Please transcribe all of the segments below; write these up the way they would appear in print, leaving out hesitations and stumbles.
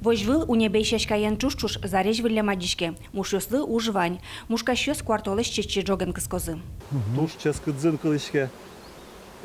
Вожвыл унебейшешкаен чуш-чуш зарежь вылямадишке. Мушюслы ужвань. Мушкащёс квартолыш чечи джоген кыскозы. Туш ческы дзын кылышке.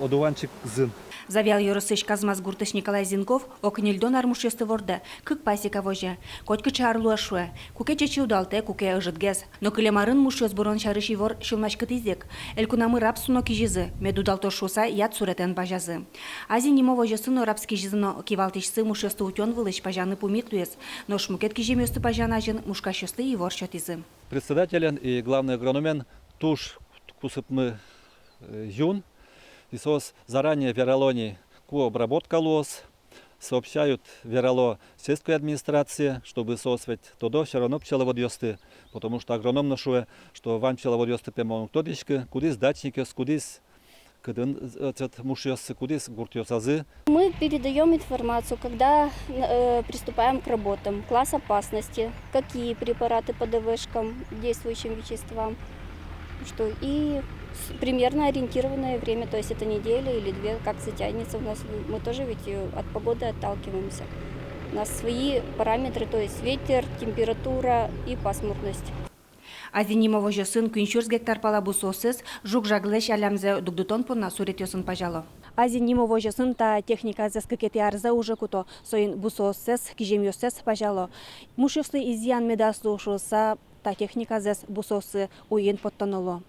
Одуванчик дзын. Завял юрысыш казмаз гуртыш Николай Зинков окнильдон армушесты ворды. Кык пасека вожа. Котька чарлуашуэ. Куке чечи удалте, куке ыжытгез. Но кылемарын мушёс бурон чарыши вор шылмашкы тизек. Элькунамы рабсуно кижизы. Медудалто шуса яд суретен пажазы. Ази нимо вожасыно рабски жизыно кивалтишсы мушёсты утён вылыш пажаны пумиклуес. Но шмукет кижемёсты пажанажын мушкащёсты и вор чотизы. Председателен и главный агрономен туш кусыпмы юн. И сос заранее веролони ку обработка лос, сообщают вероло сельской администрации, чтобы сосветь тодо все равно пчеловодьёсты, потому что агроном нашуе, что ван пчеловодьёсты пемон тодички, кудис дачники, кудис кыдын мушьёсы, кудис гуртьёсазы. Мы передаем информацию, когда приступаем к работам, класс опасности, какие препараты по ДВшкам, действующим веществам, что и примерно ориентированное время, то есть это неделя или две, как затянется у нас. Мы тоже ведь от погоды отталкиваемся. У нас свои параметры, то есть ветер, температура и пасмурность. Азинимо вожасын күншүрс гектар пала бусосыз жук жаглеш алямзе дугдутон понна суретёсын пажало. Азинимо вожасын та техника заскакети арза уже куто соин бусосыз кижемёсыз пажало. Мушёсы изян медаслушуса та техника зас бусосы уен поттоноло.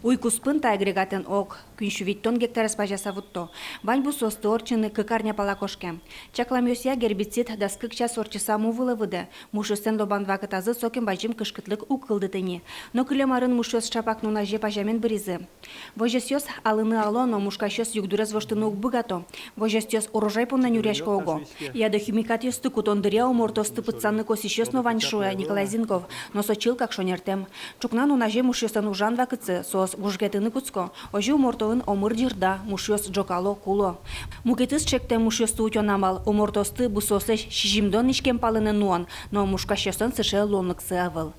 Уйкуспын та агрегатен ок, күншүвиттон гектарас пажаса вутто. Вань бусосты орчыны кыкарня палакошке. Чакламёсия гербицид да скык час орчыса мувылы выды. Мушөстен лобан вакытазы сокен бажим кышкытлык укылды тени. Но кылемарын мушөс чапак нунаже пажамен бризы. Вожасёс алыны ало, но мушкащёс югдурез воштыны укбыгато. Вожасёс урожай понна нюряшко ого. Яда химикат ёсты кутондыря умортосты пыцанны косищёс но ваньшуя Николай Зинков. Но сочил как шонертем. Чукна нунаже мушөстен ужан вакытсы, сос гужгетыны куцко. Ожи умортовын омыр жирда, мушёс джокало куло. Мукетыс чекте мушёсты утёнамал, умортосты бусосыш шижимдон ишкем палыны нуан, но мушкащёстын сыше лонлыксы авыл.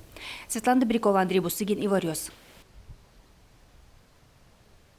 Светлана Добрякова, Андрей Бусыгин, Иворёс.